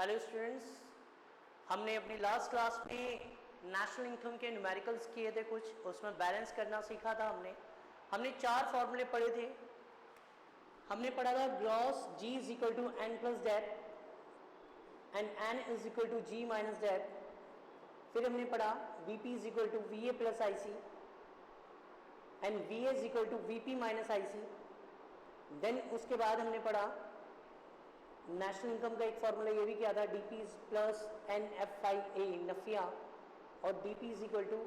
Hello students, हमने अपनी last class में नेशनल इनकम के न्यूमेरिकल्स किए थे कुछ, उसमें बैलेंस करना सीखा था। हमने 4 फॉर्मूले पढ़े थे। हमने पढ़ा था gross G is equal to N plus dep and N is equal to G minus dep. फिर हमने पढ़ा VP is equal to VA plus IC and VA is equal to VP minus IC। Then उसके बाद हमने पढ़ा national income का एक formula ये भी किया था, DP प्लस NFIA नफिया और DP is equal to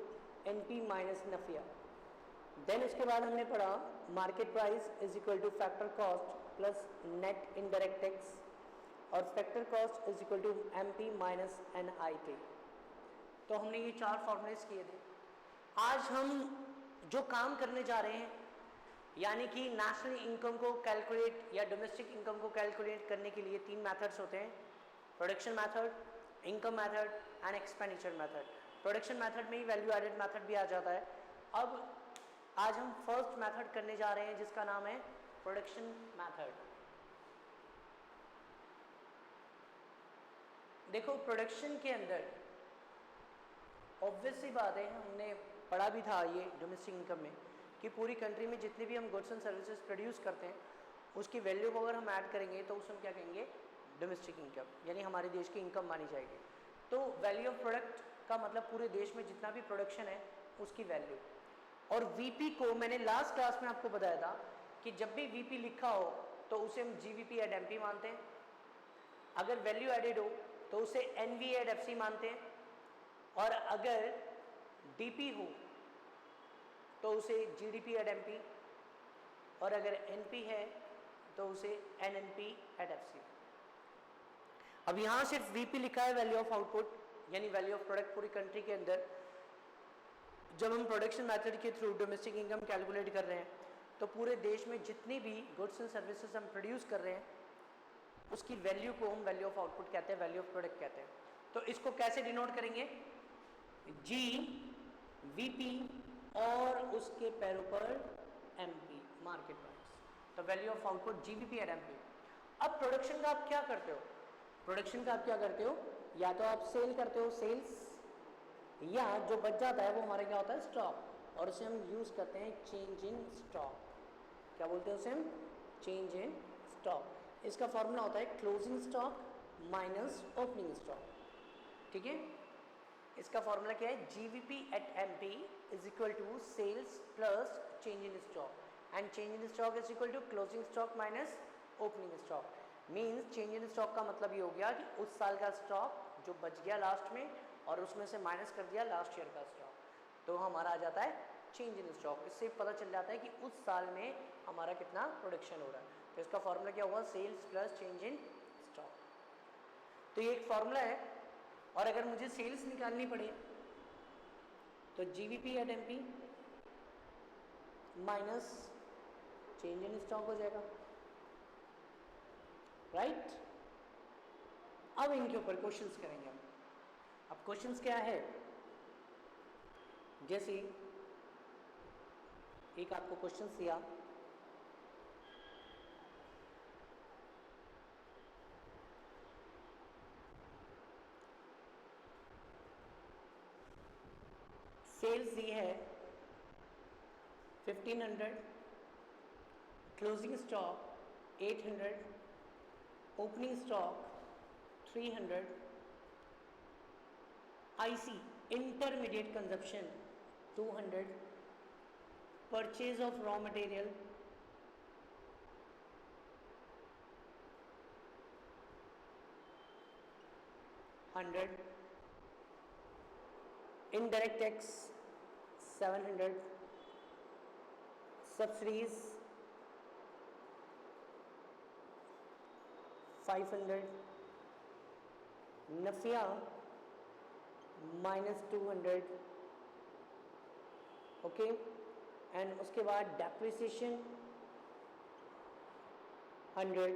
NP minus NFIA. Then उसके बाद हमने पढ़ा market price is equal to factor cost plus net indirect tax और factor cost is equal to MP minus NIT। तो हमने ये 4 formulas किए थे। आज हम जो काम करने जा रहे हैं, यानी कि नेशनल इनकम को कैलकुलेट या डोमेस्टिक इनकम को कैलकुलेट करने के लिए 3 मेथड्स होते हैं, production method, income method and expenditure method. Production method में ही वैल्यू एडेड मेथड भी आ जाता है। अब आज हम फर्स्ट मेथड करने जा रहे हैं जिसका नाम है प्रोडक्शन मेथड। देखो, प्रोडक्शन के अंदर ऑब्वियस सी बात है, हमने पढ़ा भी था ये डोमेस्टिक इनकम में कि पूरी कंट्री में जितने भी हम गुड्स एंड सर्विसेज प्रोड्यूस करते हैं उसकी वैल्यू को अगर हम ऐड करेंगे तो उसे हम क्या कहेंगे, डोमेस्टिक इनकम, यानी हमारे देश की इनकम मानी जाएगी। तो वैल्यू ऑफ प्रोडक्ट का मतलब पूरे देश में जितना भी प्रोडक्शन है उसकी वैल्यू। और VP को मैंने लास्ट क्लास में आपको बताया था कि जब भी VP लिखा हो तो उसे हम GVP एड MP मानते हैं, अगर वैल्यू एडेड हो तो उसे NV एड FC मानते हैं, और अगर DP हो तो उसे GDP एड MP, और अगर NP है तो उसे NNP एड FC। अब यहाँ सिर्फ VP लिखा है, वैल्यू ऑफ आउटपुट यानी वैल्यू ऑफ प्रोडक्ट पूरी कंट्री के अंदर। जब हम प्रोडक्शन मेथड के थ्रू डोमेस्टिक इनकम कैलकुलेट कर रहे हैं तो पूरे देश में जितनी भी गुड्स एंड सर्विसेज हम प्रोड्यूस कर रहे हैं उसकी वैल्यू को हम वैल्यू ऑफ आउटपुट कहते हैं, वैल्यू ऑफ प्रोडक्ट कहते हैं। तो इसको कैसे डिनोट करेंगे, G, VP और उसके पैरों पर MP, मार्केट प्राइस। तो value of output GVP at MP। अब प्रोडक्शन का आप क्या करते हो, प्रोडक्शन का आप क्या करते हो, या तो आप सेल करते हो, सेल्स, या जो बच जाता है वो हमारा क्या होता है, स्टॉक, और उसे हम यूज करते हैं चेंज इन स्टॉक। क्या बोलते हैं उसे हम, चेंज इन स्टॉक। इसका फॉर्मूला होता है closing stock minus opening stock. ठीक है, इसका फॉर्मूला क्या है, GVP at MP is equal to sales plus change in stock and change in stock is equal to closing stock minus opening stock. Means change in stock का मतलब ये हो गया कि उस साल का स्टॉक जो बच गया लास्ट में और उसमें से माइनस कर दिया लास्ट ईयर का स्टॉक, तो हमारा आ जाता है चेंज इन स्टॉक। इससे पता चल जाता है कि उस साल में हमारा कितना प्रोडक्शन हो रहा है। तो इसका फॉर्मूला क्या हुआ, sales plus change in stock. तो ये एक फॉर्मूला है, और अगर मुझे सेल्स निकालनी पड़े तो GVP at MP minus change in stock हो जाएगा, राइट। अब इनके ऊपर क्वेश्चंस करेंगे हम। अब क्वेश्चंस क्या है, जैसे एक आपको क्वेश्चन दिया, सेल्स दी है 1500, closing stock 800, opening stock 300, IC intermediate consumption 200, purchase of raw material 100, indirect tax 700, subsidies 500, NFIA minus 200, okay, and उसके बाद depreciation 100,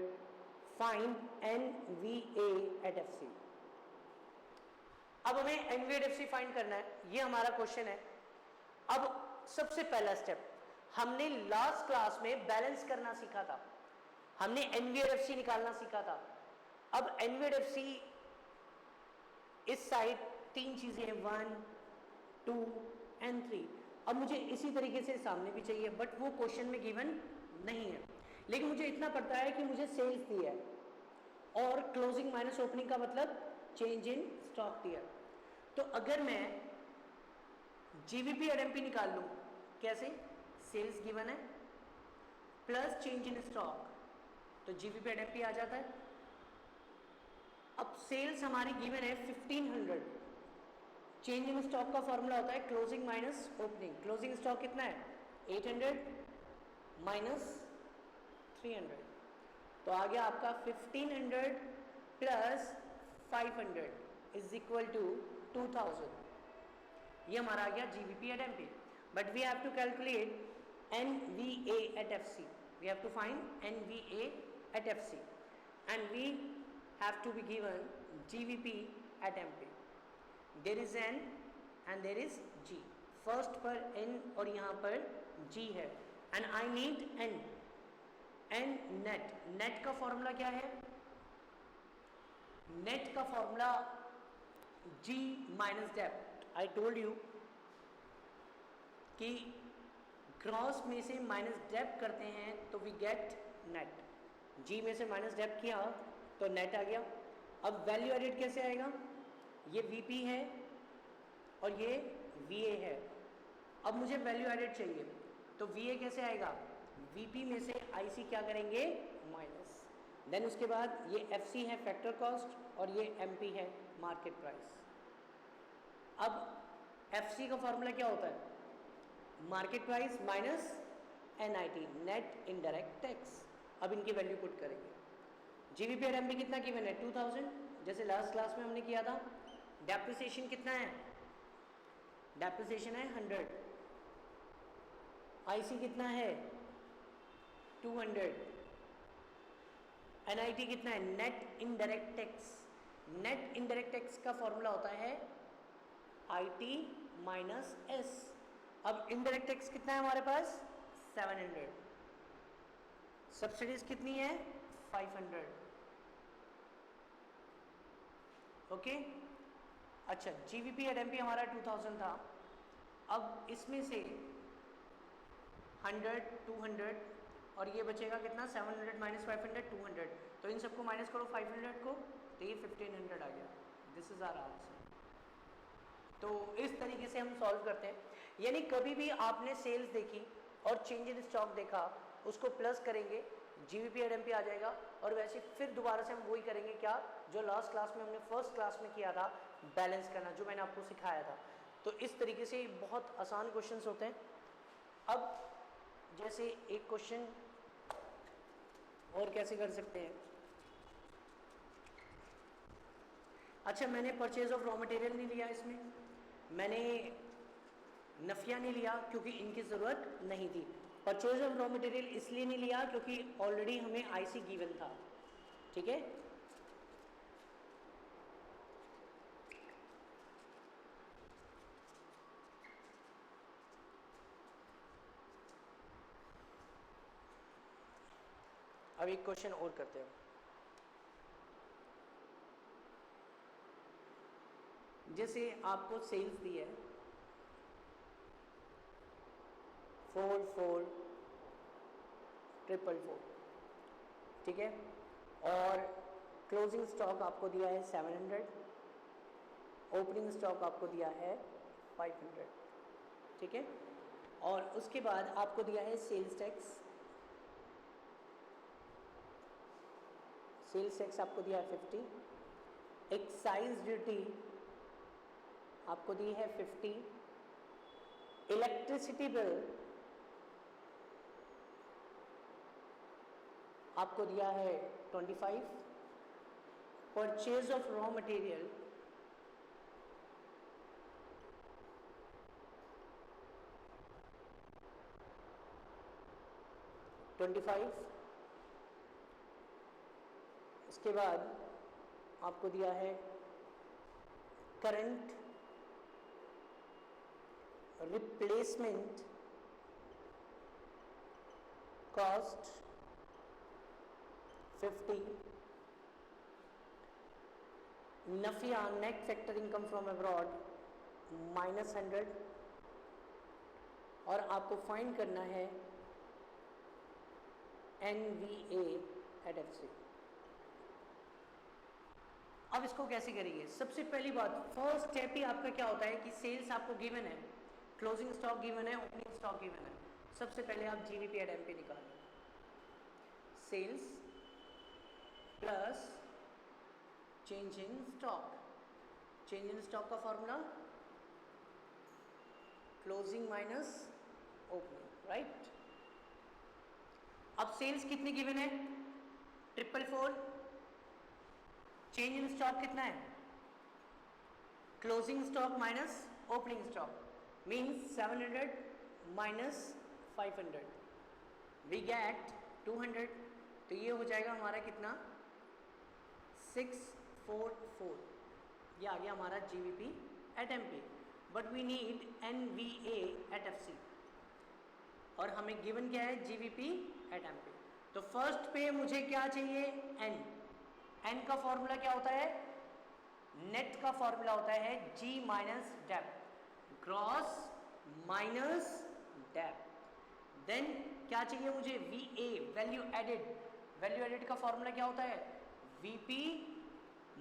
fine NVA at FC। अब हमें NVA एट FC फाइंड करना है, ये हमारा क्वेश्चन है। अब सबसे पहला स्टेप, हमने लास्ट क्लास में बैलेंस करना सीखा था, हमने NVA एट FC निकालना सीखा था। अब NVA एट FC इस साइड 3 चीजें हैं, 1 2 एंड 3। अब मुझे इसी तरीके से सामने भी चाहिए, बट वो क्वेश्चन में गिवन नहीं है, लेकिन मुझे इतना पता है कि मुझे सेल्स दिया है और क्लोजिंग माइनस ओपनिंग का मतलब चेंज इन स्टॉक दिया। तो अगर मैं जीवीपी एंड एमपी निकाल लूं, कैसे? सेल्स गिवन है प्लस चेंज इन स्टॉक, तो जीवीपी एंड एमपी आ जाता है। अब सेल्स हमारी गिवन है 1500, चेंज इन स्टॉक का फॉर्मूला होता है closing minus opening. Closing stock कितना है? 800 माइनस 300, तो आ गया आपका 1500 प्लस 500 इज इक्वल टू 2000। ये हमारा आ गया GVP at MP, but we have to calculate NVA at FC. We have to find NVA at FC and we have to be given GVP at MP. There is N and there is G. First पर N और यहाँ पर G है, and I need N. N net, net का formula क्या है? Net का formula G minus dep. I told you कि ग्रॉस में से माइनस डेप्ट करते हैं तो वी गेट नेट। जी में से माइनस डेप्ट किया तो नेट आ गया। अब वैल्यू एडिड कैसे आएगा? ये वीपी है और ये वीए है। अब मुझे वैल्यू एडिड चाहिए, तो वीए कैसे आएगा? वीपी में से आईसी क्या करेंगे? माइनस। देन उसके बाद ये एफसी है फैक्टर कॉस्ट, और ये एमपी है मार्केट प्राइस। अब एफसी का फॉर्मूला क्या होता है? Market price minus NIT, net indirect tax. अब इनकी वैल्यू पुट करेंगे। जीवीपी और एमपी कितना गिवन है? 2000, जैसे लास्ट क्लास में हमने किया था। डेप्रिसिएशन कितना है? डेप्रिसिएशन है 100। आईसी कितना है? 200। एनआईटी कितना है? Net indirect tax. Net indirect tax का फॉर्मूला होता है आईटी माइनस एस। अब इनडायरेक्ट टैक्स कितना है हमारे पास? 700। सब्सिडीज कितनी है? 500। ओके अच्छा, जीवीपी एंड एमपी हमारा 2000 था। अब इसमें से 100, 200 और ये बचेगा कितना? 700 माइनस 500, 200। तो इन सबको माइनस करो 500 को, तो ये 1500 आ गया। This is our answer. तो इस तरीके से हम सॉल्व करते हैं। यानी कभी भी आपने सेल्स देखी और चेंज इन स्टॉक देखा, उसको प्लस करेंगे, जीवीपी एंड एमपी आ जाएगा। और वैसे फिर दोबारा से हम वही करेंगे, क्या जो लास्ट क्लास में हमने फर्स्ट क्लास में किया था, बैलेंस करना, जो मैंने आपको सिखाया था। तो इस तरीके से बहुत आसान क्वेश्चंस होते हैं। अब जैसे एक क्वेश्चन और कैसे कर सकते हैं? अच्छा, मैंने परचेज ऑफ रॉ मटेरियल नहीं लिया, इसमें मैंने नफिया नहीं लिया क्योंकि इनकी ज़रूरत नहीं थी। परचेज ऑफ रॉ मटेरियल इसलिए नहीं लिया क्योंकि ऑलरेडी हमें आईसी गिवन था। ठीक है, अब एक क्वेश्चन और करते हैं। जैसे आपको सेल्स दी है 4444, ठीक है, और क्लोजिंग स्टॉक आपको दिया है 700, ओपनिंग स्टॉक आपको दिया है 500, ठीक है, और उसके बाद आपको दिया है सेल्स टैक्स। सेल्स टैक्स आपको दिया है 50, एक्साइज ड्यूटी आपको दी है 50, इलेक्ट्रिसिटी बिल आपको दिया है 25, परचेज ऑफ रॉ मटेरियल $25, उसके बाद आपको दिया है current replacement cost 50, NFIA net factor income from abroad -100 और आपको फाइंड करना है NVA एट FC। अब इसको कैसे करेंगे? सबसे पहली बात, फर्स्ट स्टेप ही आपका क्या होता है कि सेल्स आपको गिवन है, क्लोजिंग स्टॉक गिवन है, ओपनिंग स्टॉक गिवन है। सबसे पहले आप GVP एट MP निकालें, sales plus change in stock. Change in stock का formula closing minus opening, right. अब सेल्स कितनी गिवन है? 444। चेंज इन स्टॉक कितना है? Closing stock minus opening stock, means 700 minus 500, we get 200। तो ये हो जाएगा हमारा कितना? 644। ये आ गया हमारा GVP at MP। But we need NVA at FC और हमें गिवन क्या है? GVP at MP। तो फर्स्ट पे मुझे क्या चाहिए? N का फॉर्मूला क्या होता है? नेट का फॉर्मूला होता है G minus depth, gross minus depth. Then क्या चाहिए मुझे? VA value added. Value added का फॉर्मूला क्या होता है? VP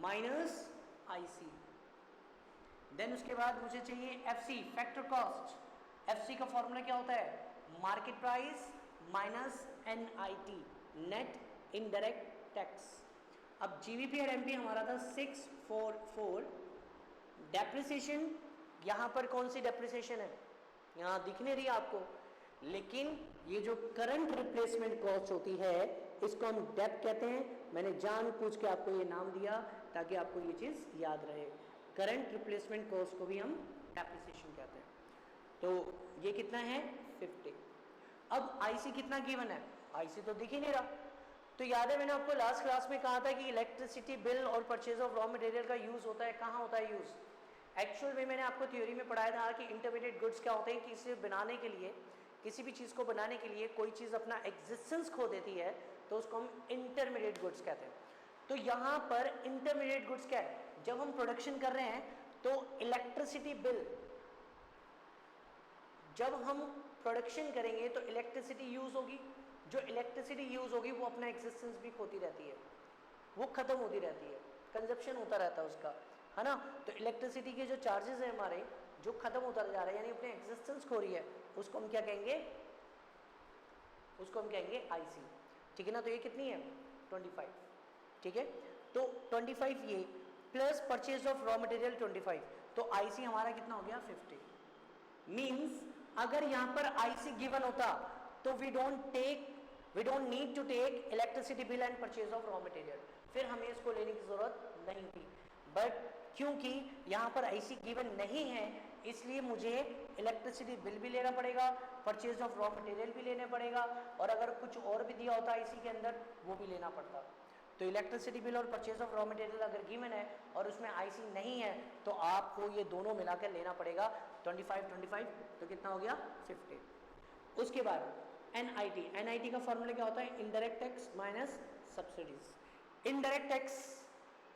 minus IC। देन उसके बाद मुझे चाहिए FC फैक्टर कॉस्ट। FC का फॉर्मूला क्या होता है? Market price minus NIT net indirect tax. अब GVP और MP हमारा था 644। डेप्रिसिएशन, यहाँ पर कौन सी डेप्रिसिएशन है? यहाँ दिख नहीं रही आपको, लेकिन ये जो करंट रिप्लेसमेंट कॉस्ट होती है इसको हम डेप कहते हैं। मैंने जानबूझ के आपको ये नाम दिया ताकि आपको ये चीज़ याद रहे। करंट रिप्लेसमेंट कॉस्ट को भी हम डेप्रिसिएशन कहते हैं। तो ये कितना है? 50। अब IC कितना गिवन है? IC तो दिख ही नहीं रहा। तो याद है मैंने आपको लास्ट क्लास में कहा था कि इलेक्ट्रिसिटी बिल और परचेज ऑफ रॉ मटेरियल का यूज़ होता है, कहाँ होता है यूज़? एक्चुअल में मैंने आपको थ्योरी में पढ़ाया था कि इंटरमीडिएट गुड्स क्या होते हैं कि इसे बनाने के लिए, किसी भी चीज़ को बनाने के लिए कोई चीज़ अपना एग्जिस्टेंस खो देती है तो उसको हम इंटरमीडिएट गुड्स कहते हैं। तो यहाँ पर इंटरमीडिएट गुड्स क्या है? जब हम प्रोडक्शन कर रहे हैं तो इलेक्ट्रिसिटी बिल, जब हम प्रोडक्शन करेंगे तो इलेक्ट्रिसिटी यूज़ होगी, जो इलेक्ट्रिसिटी यूज़ होगी वो अपना एग्जिस्टेंस भी खोती रहती है, वो ख़त्म होती रहती है, कंजप्शन होता रहता है उसका, है ना। तो इलेक्ट्रिसिटी के जो चार्जेस हैं हमारे, जो ख़त्म होता जा रहा है यानी अपने एग्जिस्टेंस खो रही है, उसको हम क्या कहेंगे? उसको हम कहेंगे IC, ठीक है ना। तो ये कितनी है? 25, ठीक है। तो 25 ये plus purchase of raw material 25, तो IC हमारा कितना हो गया? 50। मीन्स अगर यहाँ पर IC गिवन होता तो we don't need to take electricity bill and purchase of raw material, फिर हमें इसको लेने की जरूरत नहीं थी। बट क्योंकि यहाँ पर IC गिवन नहीं है इसलिए मुझे इलेक्ट्रिसिटी बिल भी लेना पड़ेगा, परचेज ऑफ रॉ मटेरियल भी लेना पड़ेगा, और अगर कुछ और भी दिया होता IC के अंदर वो भी लेना पड़ता। तो इलेक्ट्रिसिटी बिल और परचेज ऑफ रॉ मटेरियल अगर गिवन है और उसमें IC नहीं है तो आपको ये दोनों मिलाकर लेना पड़ेगा। 25 तो कितना हो गया? 50। उसके बाद NIT का फॉर्मूला क्या होता है? Indirect tax minus subsidies. Indirect tax,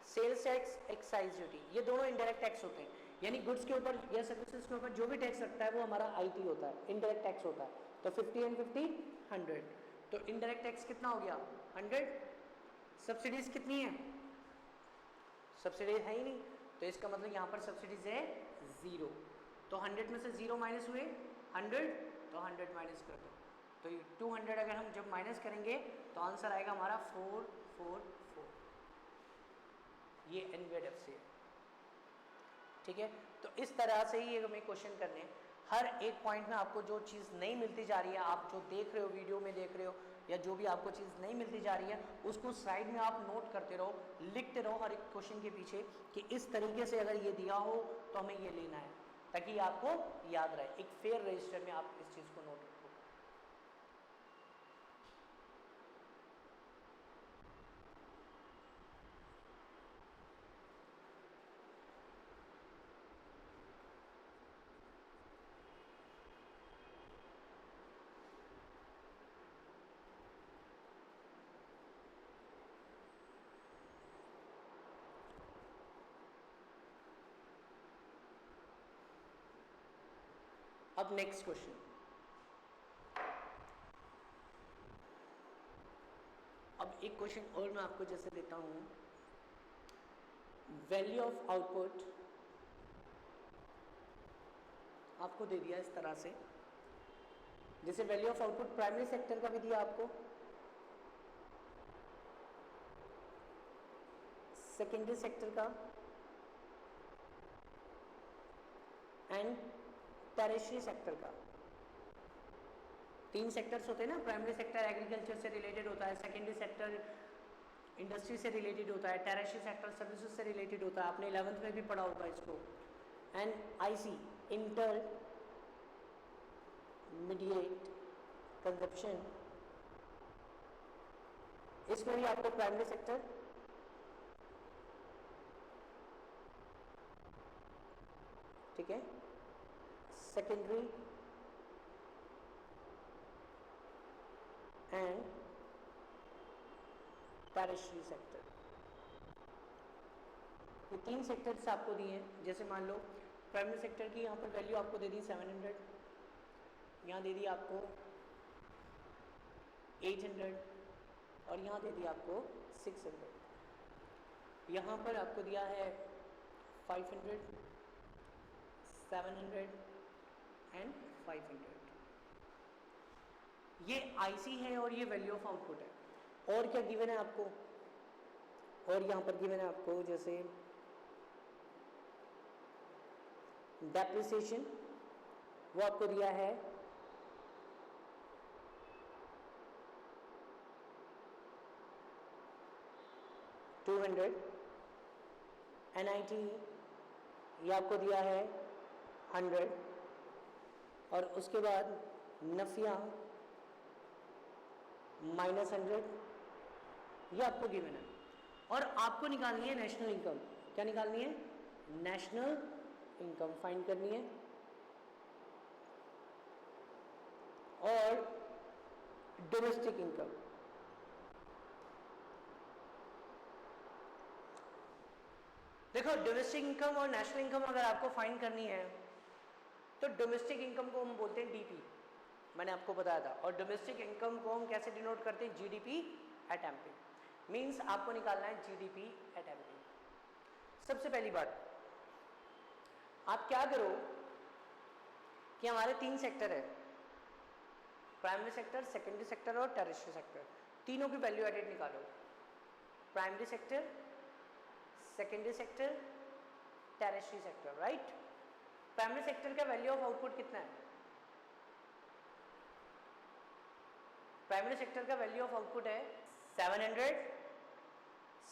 sales tax, excise duty, ये दोनों इनडायरेक्ट टैक्स होते हैं, यानी गुड्स के ऊपर या सर्विसेज के ऊपर जो भी टैक्स लगता है वो हमारा IT होता है, इनडायरेक्ट टैक्स होता है। तो 50 and 50 100, तो इनडायरेक्ट टैक्स कितना हो गया? 100। सब्सिडीज कितनी है? सब्सिडीज है ही नहीं, तो इसका मतलब यहाँ पर सब्सिडीज है 0। तो 100 में से 0 माइनस हुए 100, तो 100 माइनस कर दो, तो 200 अगर हम जब माइनस करेंगे तो आंसर आएगा हमारा 444। ये NVADF से, ठीक है। तो इस तरह से ही हमें क्वेश्चन करने हैं। हर एक पॉइंट में आपको जो चीज़ नहीं मिलती जा रही है, आप जो देख रहे हो वीडियो में देख रहे हो, या जो भी आपको चीज़ नहीं मिलती जा रही है उसको साइड में आप नोट करते रहो, लिखते रहो हर एक क्वेश्चन के पीछे कि इस तरीके से अगर ये दिया हो तो हमें ये लेना है, ताकि आपको याद रहे। एक फेयर रजिस्टर में आप इस चीज़ को नोट रखो। अब नेक्स्ट क्वेश्चन, अब एक क्वेश्चन और मैं आपको जैसे देता हूं, वैल्यू ऑफ आउटपुट आपको दे दिया इस तरह से, जैसे value of output primary sector का भी दिया आपको, सेकेंडरी सेक्टर का एंड टेरिशरी सेक्टर का। तीन सेक्टर्स होते हैं ना, प्राइमरी सेक्टर एग्रीकल्चर से रिलेटेड होता है, सेकेंडरी सेक्टर इंडस्ट्री से रिलेटेड होता है, टेरिशरी सेक्टर सर्विसेज से रिलेटेड होता है, आपने 11th में भी पढ़ा होगा इसको। एंड आईसी इंटरमीडिएट कंजप्शन, इसमें भी आपको प्राइमरी सेक्टर ठीक है, सेकेंडरी एंड टेरिशरी सेक्टर, ये तीन सेक्टर्स आपको दिए हैं। जैसे मान लो प्राइमरी सेक्टर की यहाँ पर वैल्यू आपको दे दी 700, यहाँ दे दी आपको 800 और यहाँ दे दी आपको 600, यहाँ पर आपको दिया है 500, 700 एंड 500। ये आईसी है और ये वैल्यू ऑफ आउटपुट है। और क्या गिवन है आपको, और यहाँ पर गिवन है आपको जैसे डेप्रिसिएशन, वो आपको दिया है 200, NIT ये आपको दिया है 100 और उसके बाद नफिया -100, ये आपको गिवन है। और आपको निकालनी है नेशनल इनकम। क्या निकालनी है? नेशनल इनकम फाइंड करनी है। और डोमेस्टिक इनकम, देखो डोमेस्टिक इनकम और नेशनल इनकम अगर आपको फाइंड करनी है तो डोमेस्टिक इनकम को हम बोलते हैं डीपी, मैंने आपको बताया था। और डोमेस्टिक इनकम को हम कैसे डिनोट करते हैं? GDP at MP. मींस आपको निकालना है जीडीपी एट एमपी। सबसे पहली बात आप क्या करो कि हमारे 3 सेक्टर है, प्राइमरी सेक्टर, सेकेंडरी सेक्टर और टेरिशरी सेक्टर, तीनों की वैल्यू एडेड निकालो। Primary sector, secondary sector, tertiary sector, right. Primary sector का वैल्यू ऑफ आउटपुट कितना है? प्राइमरी सेक्टर का वैल्यू ऑफ आउटपुट है 700,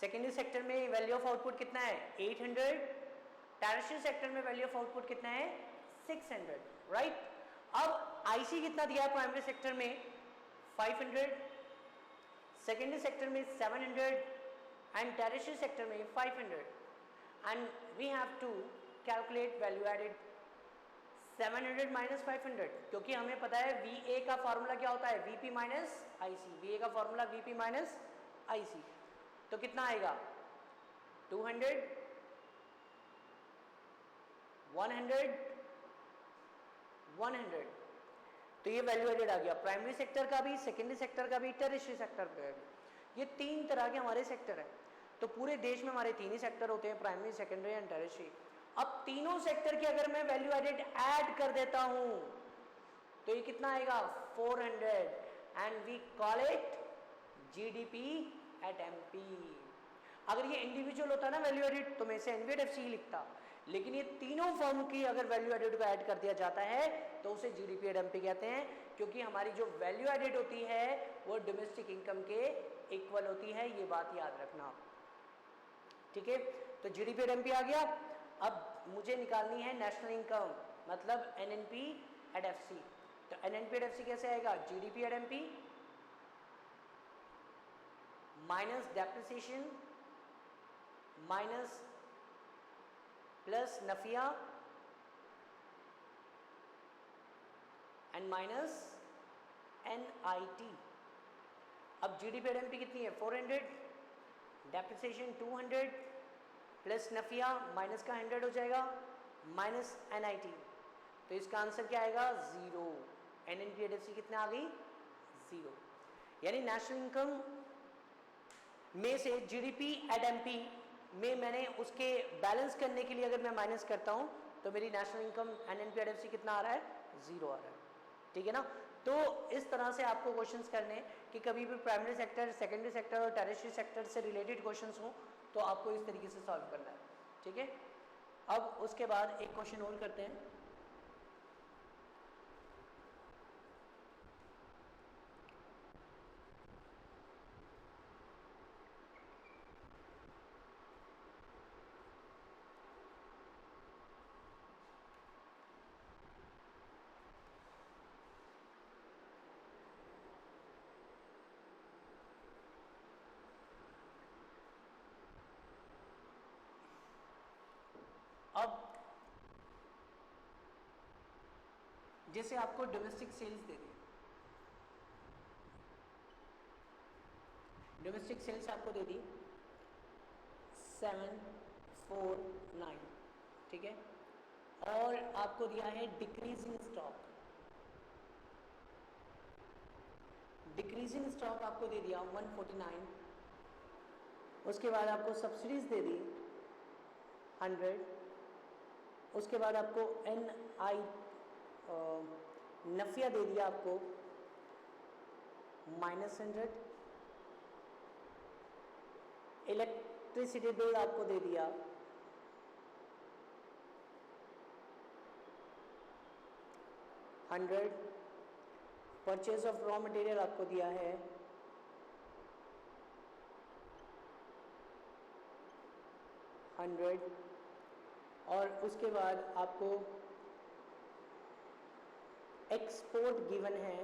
सेकेंडरी सेक्टर में वैल्यू ऑफ आउटपुट कितना है? 800, टेरिशरी सेक्टर में वैल्यू ऑफ आउटपुट कितना है? 600, राइट। अब आईसी कितना दिया है प्राइमरी सेक्टर में? 500, सेकेंडरी सेक्टर में 700 एंड टेरिशरी सेक्टर में 500, and we have to calculate value added 700 minus 500, क्योंकि हमें पता है VA का फॉर्मूला क्या होता है? VP minus IC। VA का फॉर्मूला VP माइनस IC, तो कितना आएगा? 200, 100, 100। तो ये वैल्यू एडेड आ गया प्राइमरी सेक्टर का भी, सेकेंडरी सेक्टर का भी, टेरिशरी सेक्टर का भी। ये 3 तरह के हमारे सेक्टर हैं। तो पूरे देश में हमारे 3 ही सेक्टर होते हैं, प्राइमरी, सेकेंडरी एंड टेरिशरी। अब तीनों सेक्टर की अगर मैं वैल्यू एडेड ऐड कर देता हूं तो ये कितना आएगा? 400, and we call it GDP at MP. अगर ये इंडिविजुअल होता ना वैल्यू एडेड तो मैं इसे NVDFC ही लिखता, लेकिन ये तीनों फर्म की अगर वैल्यू एडेड को ऐड कर दिया जाता है तो उसे जीडीपी एट एमपी कहते हैं, क्योंकि हमारी जो वैल्यू एडेड होती है वो डोमेस्टिक इनकम के इक्वल होती है। ये बात याद रखना, ठीक है। तो जीडीपी एट एमपी आ गया। अब मुझे निकालनी है नेशनल इनकम, मतलब NNP एट FC। तो NNP एट FC कैसे आएगा? GDP at MP minus depreciation minus plus NFIA and minus NIT। अब जीडीपी एट एमपी कितनी है? 400, डेप्रिसिएशन 200 प्लस नफिया माइनस का 100 हो जाएगा, माइनस NIT। तो इसका आंसर क्या आएगा 0। NNPFC कितना आ गई 0। यानी नेशनल इनकम में से जीडीपी एड एमपी में मैंने उसके बैलेंस करने के लिए अगर मैं माइनस करता हूं तो मेरी नेशनल इनकम NNPFC कितना आ रहा है 0 आ रहा है। ठीक है ना। तो इस तरह से आपको क्वेश्चंस करने कि कभी भी प्राइमरी सेक्टर, सेकेंडरी सेक्टर और टेरिटरी सेक्टर से रिलेटेड क्वेश्चंस हो तो आपको इस तरीके से सॉल्व करना है। ठीक है। अब उसके बाद एक क्वेश्चन और करते हैं। अब जैसे आपको डोमेस्टिक सेल्स दे दी, डोमेस्टिक सेल्स आपको दे दी 749, ठीक है, और आपको दिया है डिक्रीजिंग स्टॉक, डिक्रीजिंग स्टॉक आपको दे दिया 149, उसके बाद आपको सब्सिडीज दे दी 100, उसके बाद आपको नफिया दे दिया आपको -100, इलेक्ट्रिसिटी बिल आपको दे दिया 100, परचेज ऑफ रॉ मटेरियल आपको दिया है 100, और उसके बाद आपको एक्सपोर्ट गिवन है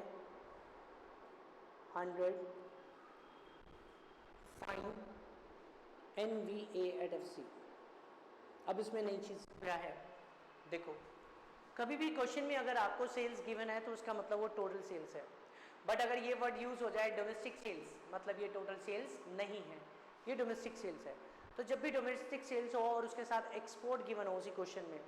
100, फाइन NVA@FC। अब इसमें नई चीज क्या है, देखो कभी भी क्वेश्चन में अगर आपको सेल्स गिवन है तो उसका मतलब वो टोटल सेल्स है, बट अगर ये वर्ड यूज हो जाए डोमेस्टिक सेल्स, मतलब ये टोटल सेल्स नहीं है, ये डोमेस्टिक सेल्स है। तो जब भी डोमेस्टिक सेल्स हो और उसके साथ एक्सपोर्ट गिवन हो उसी क्वेश्चन में,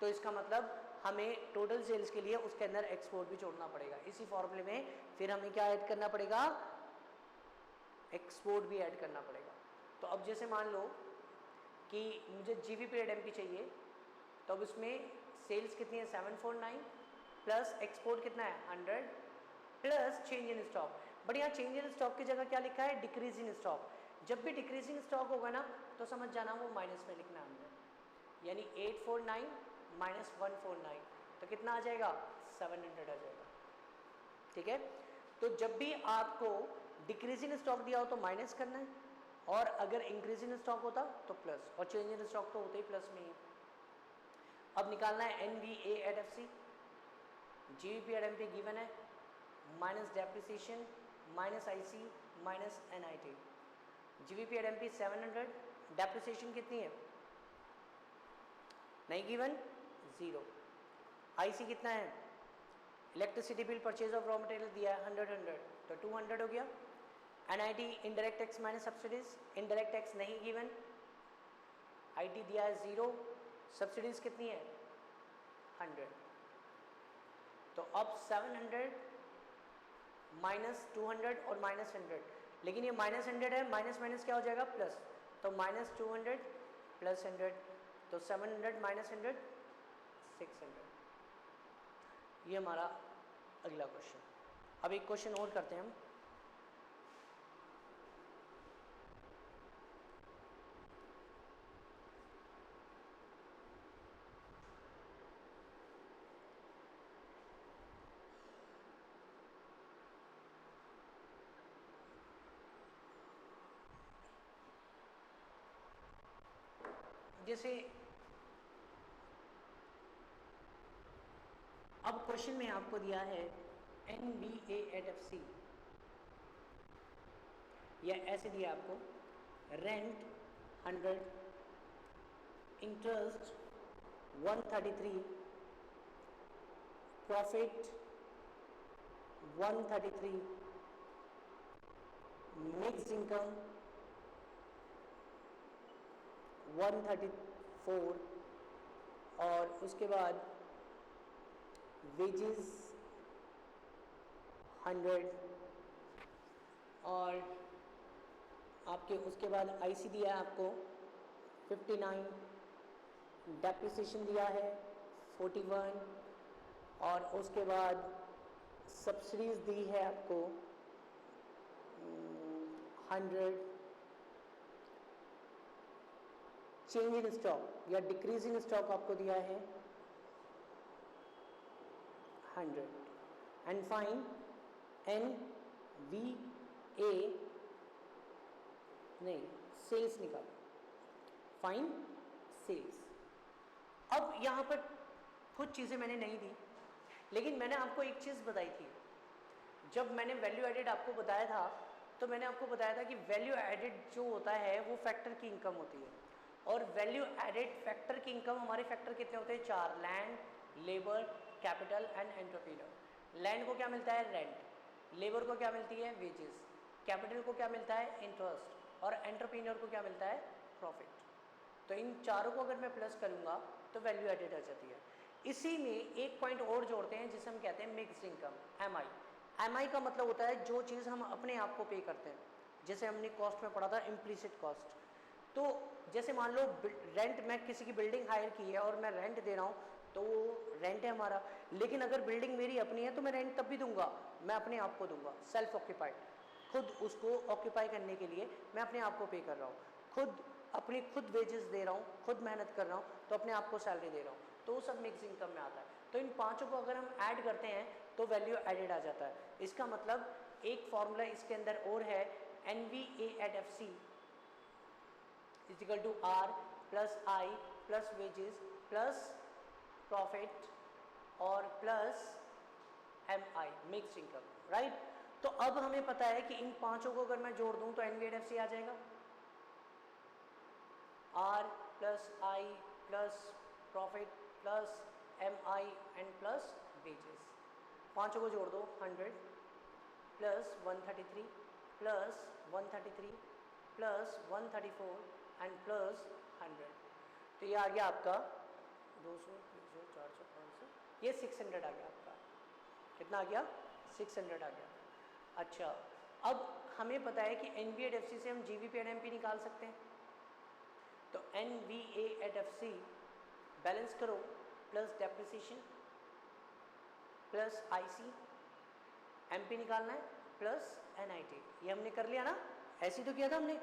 तो इसका मतलब हमें टोटल सेल्स के लिए उसके अंदर एक्सपोर्ट भी जोड़ना पड़ेगा। इसी फॉर्मूले में फिर हमें क्या ऐड करना पड़ेगा, एक्सपोर्ट भी ऐड करना पड़ेगा। तो अब जैसे मान लो कि मुझे GVP/MP चाहिए, तो अब उसमें सेल्स कितनी है 749 प्लस एक्सपोर्ट कितना है 100 plus change in stock. But यहाँ चेंज इन स्टॉक की जगह क्या लिखा है, डिक्रीज इन स्टॉक। जब भी डिक्रीजिंग स्टॉक होगा ना तो समझ जाना वो माइनस में लिखना है हमने, यानी 849 माइनस 149 तो कितना आ जाएगा 700 आ जाएगा। ठीक है। तो जब भी आपको डिक्रीजिंग स्टॉक दिया हो तो माइनस करना है, और अगर इंक्रीजिंग स्टॉक होता तो प्लस, और चेंज इन स्टॉक तो होते ही प्लस में ही। अब निकालना है NVA@FC, GVP/MP गिवन है, minus depreciation minus IC minus NIT। GVP/MP 700, depreciation कितनी है नहीं गिवन 0, IC कितना है, electricity bill purchase of raw material दिया है 100 तो 200 हो गया। NIT indirect tax minus subsidies, indirect tax नहीं गिवन, IT दिया है 0, सब्सिडीज कितनी है 100। तो अब 700 माइनस 200 और माइनस 100, लेकिन ये -100 है, माइनस माइनस क्या हो जाएगा प्लस, तो -200 प्लस 100, तो 700 माइनस 100 600। ये हमारा अगला क्वेश्चन। अब एक क्वेश्चन और करते हैं हम। जैसे अब क्वेश्चन में आपको दिया है NVA@FC, या ऐसे दिया आपको rent 100, interest 133, profit 133, mix income 134, और उसके बाद वेजेस 100 और आपके उसके बाद आईसी दिया है आपको 59, डेप्रिसिएशन दिया है 41 और उसके बाद सब्सिडीज दी है आपको 100, चेंज इन स्टॉक या डिक्रीज इन स्टॉक आपको दिया है 100 एंड फाइन NVA नहीं सेल्स निकालो, फाइन सेल्स। अब यहाँ पर कुछ चीज़ें मैंने नहीं दी, लेकिन मैंने आपको एक चीज़ बताई थी। जब मैंने वैल्यू एडेड आपको बताया था तो मैंने आपको बताया था कि वैल्यू एडेड जो होता है वो फैक्टर की इनकम होती है, और वैल्यू एडेड फैक्टर की इनकम, हमारे फैक्टर कितने होते हैं? 4, land, labour, capital and entrepreneur. Land को क्या मिलता है? रेंट। लेबर को क्या मिलती है? वेजेस। कैपिटल को क्या मिलता है? इंटरेस्ट। और एंटरप्रेन्योर को क्या मिलता है? प्रॉफिट। तो इन चारों को अगर मैं प्लस करूँगा तो वैल्यू एडेड आ जाती है। इसी में एक पॉइंट और जोड़ते हैं जिसे हम कहते हैं मिक्स्ड इनकम, MI। MI का मतलब होता है जो चीज़ हम अपने आप को पे करते हैं, जैसे हमने कॉस्ट में पढ़ा था इम्प्लिसिट कॉस्ट। तो जैसे मान लो रेंट, मैं किसी की बिल्डिंग हायर की है और मैं रेंट दे रहा हूँ तो वो रेंट है हमारा, लेकिन अगर बिल्डिंग मेरी अपनी है तो मैं रेंट तब भी दूंगा, मैं अपने आप को दूंगा, सेल्फ ऑक्यूपाइड। खुद उसको ऑक्यूपाई करने के लिए मैं अपने आप को पे कर रहा हूँ, खुद वेजेस दे रहा हूँ, खुद मेहनत कर रहा हूँ, तो अपने आप को सैलरी दे रहा हूँ, तो वो सब मिक्स इनकम में आता है। तो इन पांचों को अगर हम ऐड करते हैं तो वैल्यू एडेड आ जाता है। इसका मतलब एक फॉर्मूला इसके अंदर और है, NVA at FC is equal to R plus I plus wages plus profit और plus MI, mixed income, right. तो अब हमें पता है कि इन पांचों को अगर मैं जोड़ दूं तो NVA at FC आ जाएगा, R plus I plus profit plus MI and plus wages. पांचों को जोड़ दो, 100 plus 133 plus 133 plus 134 and plus 100। तो ये आ गया आपका 200, 300, 400, 500, ये 600 आ गया आपका। कितना आ गया? 600 आ गया। अच्छा, अब हमें पता है कि NVA at FC से हम GVP and MP निकाल सकते हैं। तो NVA at FC बैलेंस करो, plus depreciation plus IC, MP निकालना है प्लस NIT। ये हमने कर लिया ना, ऐसे ही तो किया था हमने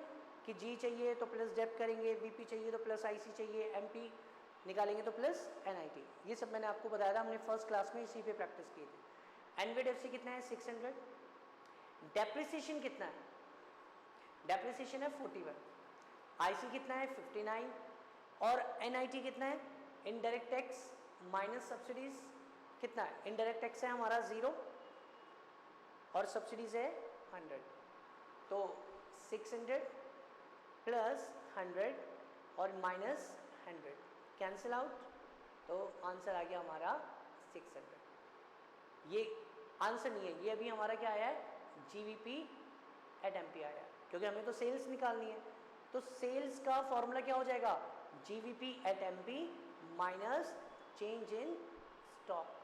कि G चाहिए तो प्लस डेप करेंगे, VP चाहिए तो प्लस IC चाहिए, MP निकालेंगे तो प्लस NIT। ये सब मैंने आपको बताया था, हमने फर्स्ट क्लास में इसी पे प्रैक्टिस की थी। NVA at FC कितना है? 600। डेप्रिसिएशन कितना है? डेप्रिसिएशन है 41। IC कितना है? 59। और NIT कितना है? इनडायरेक्ट टैक्स माइनस सब्सिडीज कितना है? इनडायरेक्ट टैक्स है हमारा 0 और सब्सिडीज है 100। तो 600 प्लस 100 और माइनस 100 कैंसिल आउट, तो आंसर आ गया हमारा 600। ये आंसर नहीं है, ये अभी हमारा क्या आया है? GVP at MP आया, क्योंकि हमें तो सेल्स निकालनी है। तो सेल्स का फॉर्मूला क्या हो जाएगा? GVP at MP minus change in stock.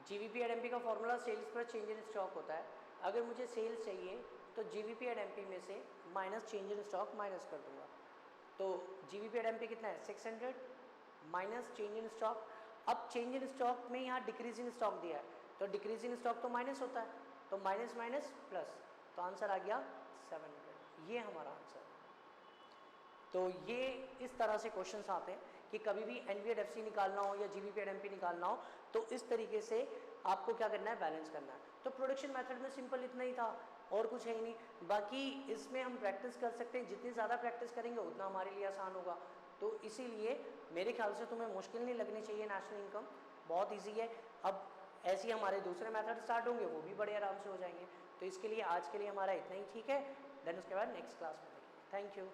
GVP at MP का फॉर्मूला सेल्स पर चेंज इन स्टॉक होता है। अगर मुझे सेल्स चाहिए तो GVP at MP में से minus change in stock minus कर दूंगा। तो GVP at MP कितना है? 600 माइनस चेंज इन स्टॉक। अब चेंज इन स्टॉक में यहाँ डिक्रीज इन स्टॉक दिया है, तो डिक्रीज इन स्टॉक तो माइनस होता है, तो माइनस माइनस प्लस, तो आंसर आ गया 700। ये हमारा आंसर। तो ये इस तरह से क्वेश्चंस आते हैं कि कभी भी NVA at FC निकालना हो या GVP at MP निकालना हो तो इस तरीके से आपको क्या करना है? बैलेंस करना है। तो प्रोडक्शन मेथड में सिंपल इतना ही था, और कुछ है ही नहीं। बाकी इसमें हम प्रैक्टिस कर सकते हैं, जितनी ज़्यादा प्रैक्टिस करेंगे उतना हमारे लिए आसान होगा। तो इसीलिए मेरे ख्याल से तुम्हें मुश्किल नहीं लगनी चाहिए नेशनल इनकम, बहुत ईजी है। अब ऐसे ही हमारे दूसरे मेथड स्टार्ट होंगे, वो भी बड़े आराम से हो जाएंगे। तो इसके लिए आज के लिए हमारा इतना ही ठीक है, देन उसके बाद नेक्स्ट क्लास में देखेंगे। Thank you.